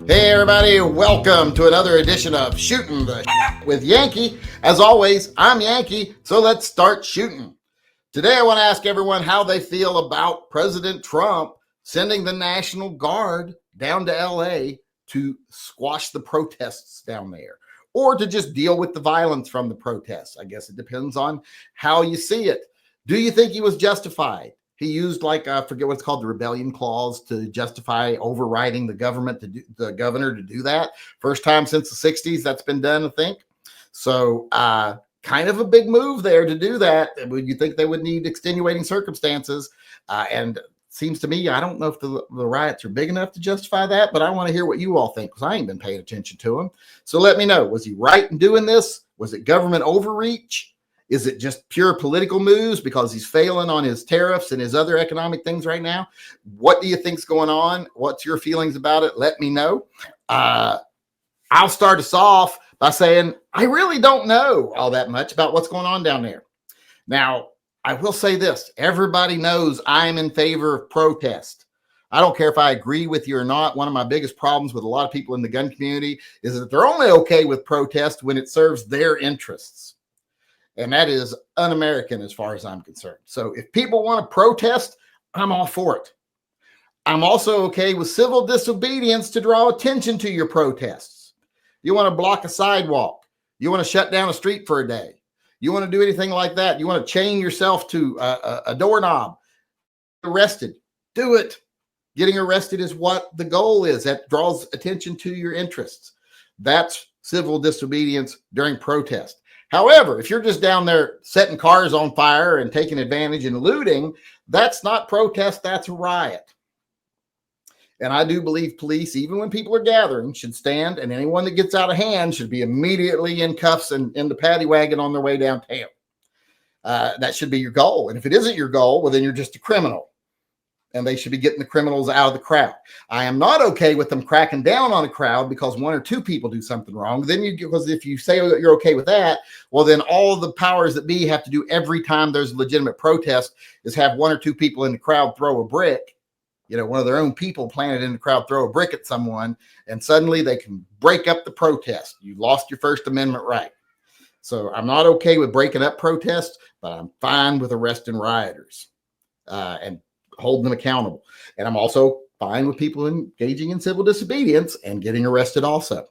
Hey everybody, welcome to another edition of Shooting the with Yankee. As always, I'm Yankee, so let's start shooting. Today I want to ask everyone how they feel about President Trump sending the National Guard down to LA to squash the protests down there, or to just deal with the violence from the protests. I guess it depends on how you see it. Do you think he was justified? He used, like, I forget what's called, the rebellion clause to justify overriding the government, the governor to do that. First time since the 60s that's been done, I think. So kind of a big move there to do that. Would you think they would need extenuating circumstances? And seems to me, I don't know if the riots are big enough to justify that, but I want to hear what you all think, because I ain't been paying attention to them. So let me know. Was he right in doing this? Was it government overreach? Is it just pure political moves because he's failing on his tariffs and his other economic things right now? What do you think's going on? What's your feelings about it? Let me know. I'll start us off by saying I really don't know all that much about what's going on down there. Now, I will say this. Everybody knows I'm in favor of protest. I don't care if I agree with you or not. One of my biggest problems with a lot of people in the gun community is that they're only okay with protest when it serves their interests. And that is un-American as far as I'm concerned. So if people want to protest, I'm all for it. I'm also okay with civil disobedience to draw attention to your protests. You want to block a sidewalk. You want to shut down a street for a day. You want to do anything like that. You want to chain yourself to a doorknob. Arrested. Do it. Getting arrested is what the goal is. That draws attention to your interests. That's civil disobedience during protest. However, if you're just down there setting cars on fire and taking advantage and looting, that's not protest, that's a riot. And I do believe police, even when people are gathering, should stand, and anyone that gets out of hand should be immediately in cuffs and in the paddy wagon on their way downtown. That should be your goal. And if it isn't your goal, well, then you're just a criminal. And they should be getting the criminals out of the crowd. I am not okay with them cracking down on a crowd because one or two people do something wrong. Because if you say you're okay with that, well, then all the powers that be have to do every time there's a legitimate protest is have one or two people in the crowd throw a brick. You know, one of their own people planted in the crowd throw a brick at someone, and suddenly they can break up the protest. You lost your First Amendment right. So I'm not okay with breaking up protests, but I'm fine with arresting rioters and holding them accountable. And I'm also fine with people engaging in civil disobedience and getting arrested also.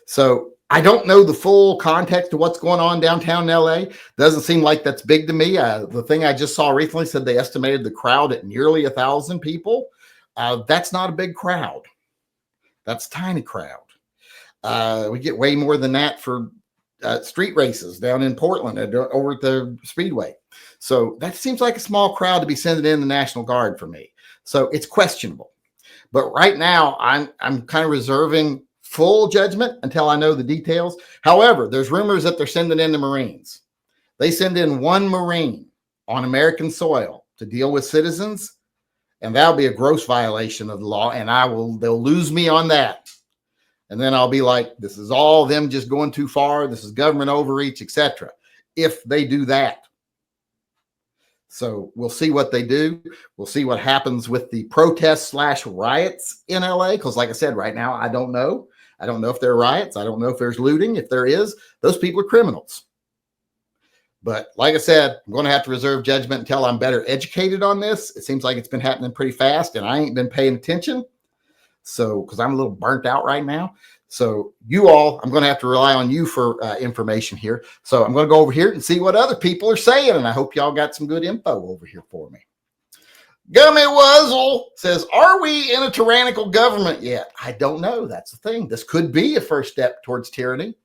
So I don't know the full context of what's going on downtown LA. Doesn't seem like that's big to me. The thing I just saw recently said they estimated the crowd at nearly 1,000 people. That's not a big crowd. That's a tiny crowd. We get way more than that for street races down in Portland over at the Speedway. So that seems like a small crowd to be sending in the National Guard for me. So it's questionable. But right now, I'm kind of reserving full judgment until I know the details. However, there's rumors that they're sending in the Marines. They send in one Marine on American soil to deal with citizens, and that'll be a gross violation of the law, and they'll lose me on that. And then I'll be like, this is all them just going too far. This is government overreach, etc. If they do that. So we'll see what they do. We'll see what happens with the protests / riots in LA. Because like I said, right now, I don't know. I don't know if there are riots. I don't know if there's looting. If there is, those people are criminals. But like I said, I'm going to have to reserve judgment until I'm better educated on this. It seems like it's been happening pretty fast, and I ain't been paying attention. So, because I'm a little burnt out right now. So you all, I'm going to have to rely on you for information here. So I'm going to go over here and see what other people are saying. And I hope y'all got some good info over here for me. Gummy Wuzzle says, are we in a tyrannical government yet? I don't know. That's the thing. This could be a first step towards tyranny.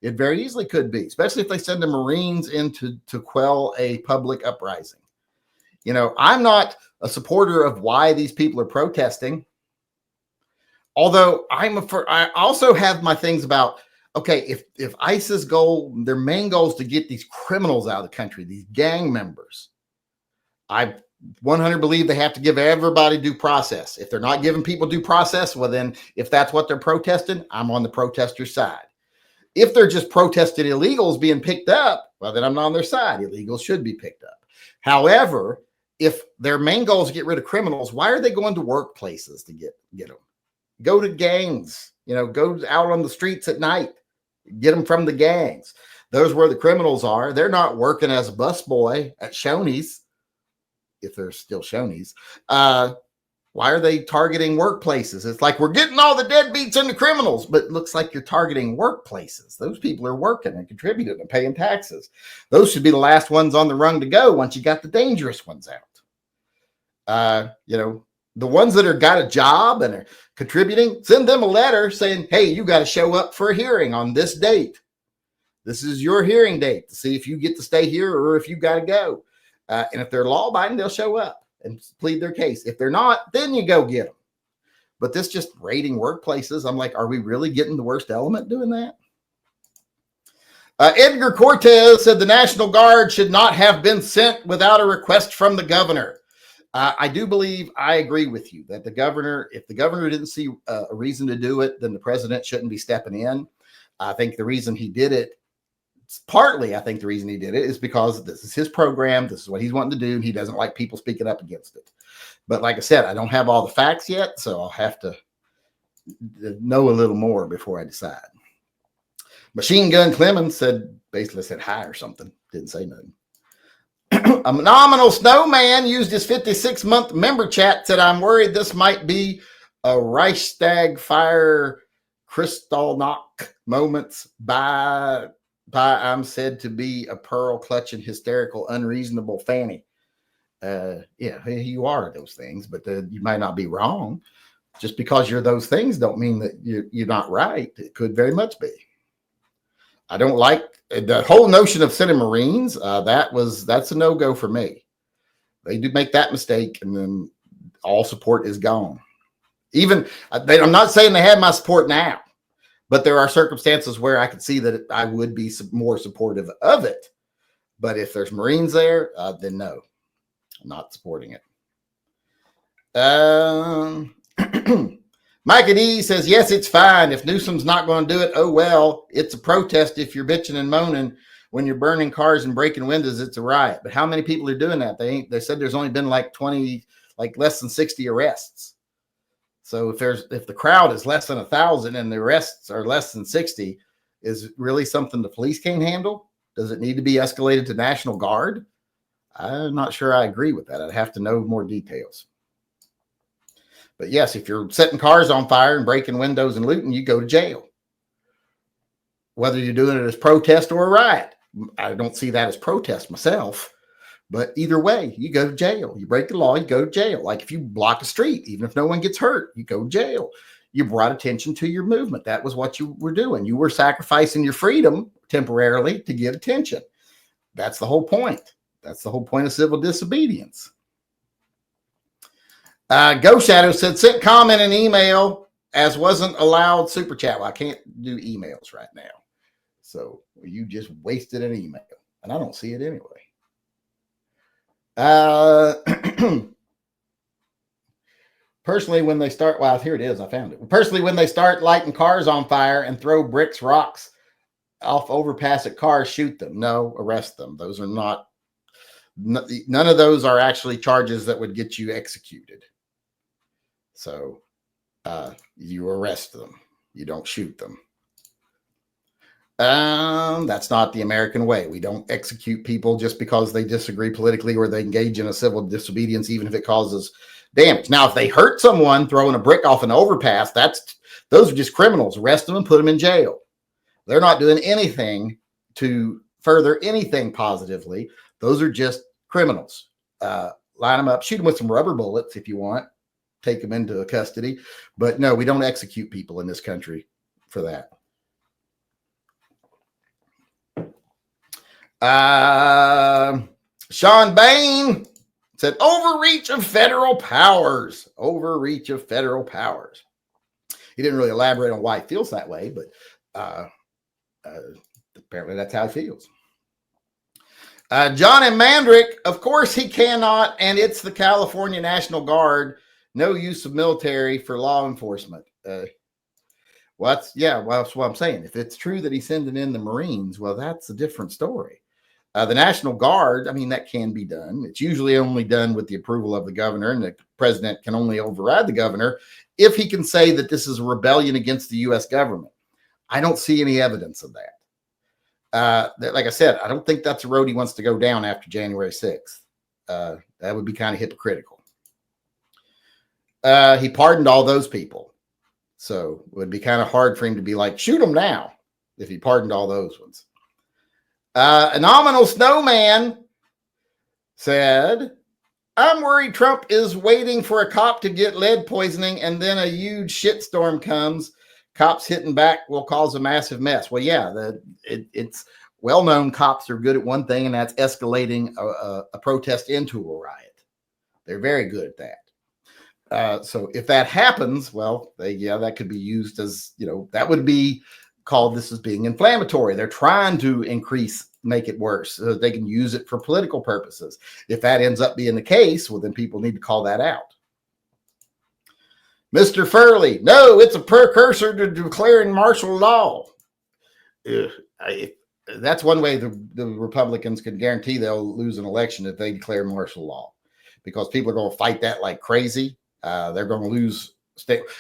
It very easily could be, especially if they send the Marines in to quell a public uprising. You know, I'm not a supporter of why these people are protesting. Although I also have my things about, okay, if ISIS their main goal is to get these criminals out of the country, these gang members, I 100% believe they have to give everybody due process. If they're not giving people due process, well then, if that's what they're protesting, I'm on the protesters' side. If they're just protesting illegals being picked up, well then I'm not on their side. Illegals should be picked up. However, if their main goal is to get rid of criminals, why are they going to workplaces to get them? Go to gangs, go out on the streets at night, get them from the gangs. Those where the criminals are. They're not working as a busboy at Shoney's, if there's still Shoney's. Why are they targeting workplaces? It's like we're getting all the deadbeats and the criminals, but it looks like you're targeting workplaces. Those people are working and contributing and paying taxes. Those should be the last ones on the rung to go once you got the dangerous ones out. The ones that are got a job and are contributing, send them a letter saying, hey, you got to show up for a hearing on this date. This is your hearing date to see if you get to stay here or if you got to go. And if they're law-abiding, they'll show up and plead their case. If they're not, then you go get them. But this just raiding workplaces, I'm like, are we really getting the worst element doing that? Edgar Cortez said the National Guard should not have been sent without a request from the governor. I do believe I agree with you that if the governor didn't see a reason to do it, then the president shouldn't be stepping in. I think the reason he did it, partly, I think the reason he did it is because this is his program. This is what he's wanting to do. And he doesn't like people speaking up against it. But like I said, I don't have all the facts yet, so I'll have to know a little more before I decide. Machine Gun Clemens basically said hi or something. Didn't say nothing. A nominal snowman used his 56-month member chat, said, I'm worried this might be a Reichstag fire Kristallnacht moments by I'm said to be a pearl clutching, hysterical, unreasonable fanny. Yeah, you are those things, but you might not be wrong. Just because you're those things don't mean that you're not right. It could very much be. I don't like the whole notion of sending Marines. That's a no-go for me. They do make that mistake, and then all support is gone. I'm not saying they have my support now, but there are circumstances where I could see that I would be more supportive of it. But if there's Marines there, then no, I'm not supporting it. Micah D says, yes, it's fine. If Newsom's not going to do it, oh, well, it's a protest. If you're bitching and moaning when you're burning cars and breaking windows, it's a riot. But how many people are doing that? They said there's only been like less than 60 arrests. So if the crowd is less than 1,000 and the arrests are less than 60, is really something the police can't handle? Does it need to be escalated to National Guard? I'm not sure I agree with that. I'd have to know more details. But yes, if you're setting cars on fire and breaking windows and looting, you go to jail. Whether you're doing it as protest or a riot. I don't see that as protest myself. But either way, you go to jail. You break the law, you go to jail. Like if you block a street, even if no one gets hurt, you go to jail. You brought attention to your movement. That was what you were doing. You were sacrificing your freedom temporarily to get attention. That's the whole point. That's the whole point of civil disobedience. Go Shadow said, sent comment and email as wasn't allowed super chat. Well, I can't do emails right now. So you just wasted an email. And I don't see it anyway. Personally, when they start, well, here it is. I found it. Personally, when they start lighting cars on fire and throw bricks, rocks off overpass at cars, shoot them. No, arrest them. Those are not, none of those are actually charges that would get you executed. So you arrest them. You don't shoot them. That's not the American way. We don't execute people just because they disagree politically or they engage in a civil disobedience, even if it causes damage. Now, if they hurt someone throwing a brick off an overpass, those are just criminals. Arrest them and put them in jail. They're not doing anything to further anything positively. Those are just criminals. Line them up, shoot them with some rubber bullets if you want. Take them into custody. But no, we don't execute people in this country for that. Sean Bain said, overreach of federal powers. Overreach of federal powers. He didn't really elaborate on why he feels that way, but apparently that's how he feels. John and Mandrick, of course he cannot, and it's the California National Guard. No use of military for law enforcement. Well, that's what I'm saying. If it's true that he's sending in the Marines, well, that's a different story. The National Guard, I mean, that can be done. It's usually only done with the approval of the governor, and the president can only override the governor if he can say that this is a rebellion against the U.S. government. I don't see any evidence of that. Like I said, I don't think that's a road he wants to go down after January 6th. That would be kind of hypocritical. He pardoned all those people. So it would be kind of hard for him to be like, shoot them now, if he pardoned all those ones. A nominal snowman said, I'm worried Trump is waiting for a cop to get lead poisoning and then a huge shitstorm comes. Cops hitting back will cause a massive mess. Well, yeah, it's well known cops are good at one thing, and that's escalating a protest into a riot. They're very good at that. So if that happens, well, that could be used as, that would be called this as being inflammatory. They're trying to make it worse so that they can use it for political purposes. If that ends up being the case, well, then people need to call that out. Mr. Furley, no, it's a precursor to declaring martial law. That's one way the Republicans can guarantee they'll lose an election if they declare martial law, because people are going to fight that like crazy. They're going to lose.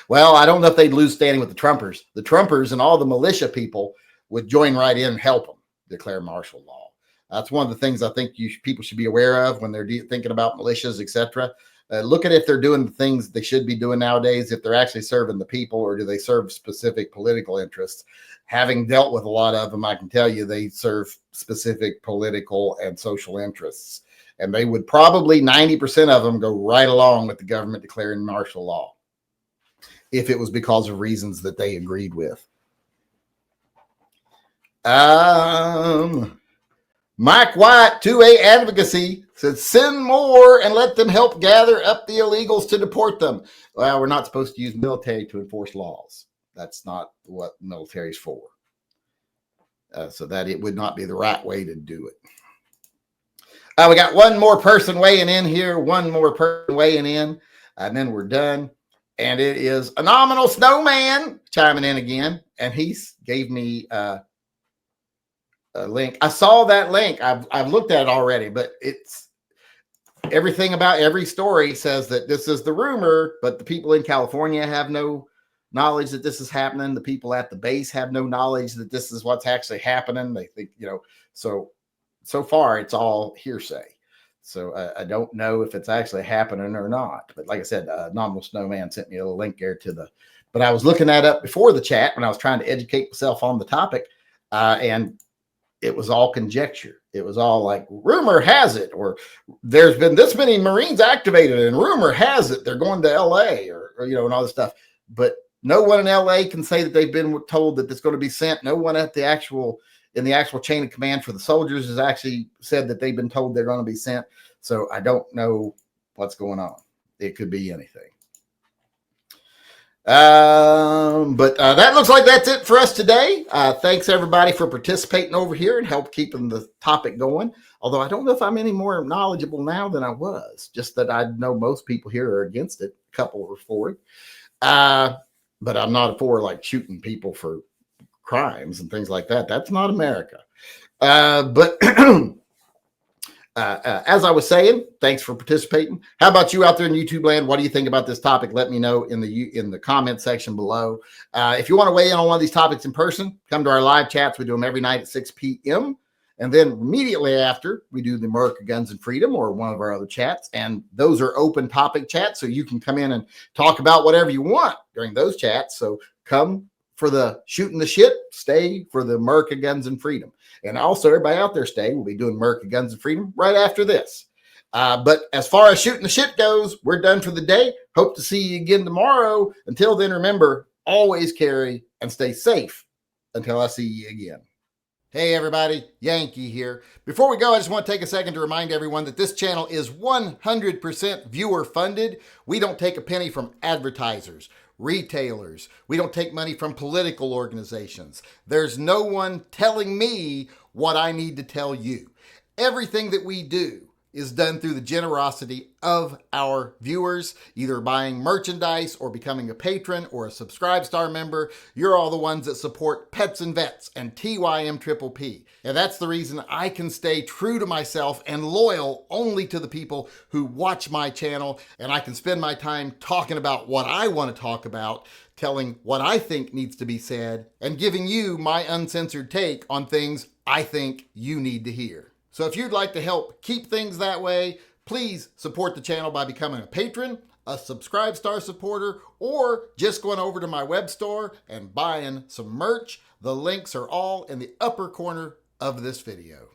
Well, I don't know if they'd lose standing with the Trumpers. The Trumpers and all the militia people would join right in and help them declare martial law. That's one of the things I think people should be aware of when they're thinking about militias, etc. Look at if they're doing the things they should be doing nowadays, if they're actually serving the people, or do they serve specific political interests. Having dealt with a lot of them, I can tell you they serve specific political and social interests. And they would probably, 90% of them, go right along with the government declaring martial law if it was because of reasons that they agreed with. Mike White, 2A Advocacy, said, send more and let them help gather up the illegals to deport them. Well, we're not supposed to use military to enforce laws. That's not what the military is for. So that it would not be the right way to do it. We got one more person weighing in here, and then we're done. And it is a nominal snowman chiming in again. And he gave me a link. I saw that link. I've looked at it already, but it's everything about every story says that this is the rumor, but the people in California have no knowledge that this is happening. The people at the base have no knowledge that this is what's actually happening. They think, so far it's all hearsay. So I don't know if it's actually happening or not. But like I said, Nominal Snowman sent me a link there but I was looking that up before the chat when I was trying to educate myself on the topic. And it was all conjecture. It was all like, rumor has it, or there's been this many Marines activated, and rumor has it they're going to LA or and all this stuff. But no one in LA can say that they've been told that it's going to be sent. No one at in the actual chain of command for the soldiers has actually said that they've been told they're going to be sent. So I don't know what's going on. It could be anything. But that looks like that's it for us today. Thanks everybody for participating over here and help keeping the topic going. Although I don't know if I'm any more knowledgeable now than I was, just that I know most people here are against it. A couple were for it. But I'm not for like shooting people for crimes and things like that. That's not America. But as I was saying, thanks for participating. How about you out there in YouTube land? What do you think about this topic? Let me know in the comment section below. If you want to weigh in on one of these topics in person, come to our live chats. We do them every night at 6 p.m. And then immediately after, we do the America Guns and Freedom, or one of our other chats. And those are open topic chats, so you can come in and talk about whatever you want during those chats. So come for the shooting the shit, stay for the America Guns and Freedom. And also, everybody out there, stay. We'll be doing America Guns and Freedom right after this. But as far as shooting the shit goes, we're done for the day. Hope to see you again tomorrow. Until then, remember, always carry and stay safe until I see you again. Hey everybody, Yankee here. Before we go, I just want to take a second to remind everyone that this channel is 100% viewer funded. We don't take a penny from advertisers, retailers. We don't take money from political organizations. There's no one telling me what I need to tell you. Everything that we do is done through the generosity of our viewers, either buying merchandise or becoming a patron or a Subscribe Star member. You're all the ones that support Pets and Vets and TYMP. And that's the reason I can stay true to myself and loyal only to the people who watch my channel, and I can spend my time talking about what I want to talk about, telling what I think needs to be said, and giving you my uncensored take on things I think you need to hear. So if you'd like to help keep things that way, please support the channel by becoming a patron, a Subscribe Star supporter, or just going over to my web store and buying some merch. The links are all in the upper corner of this video.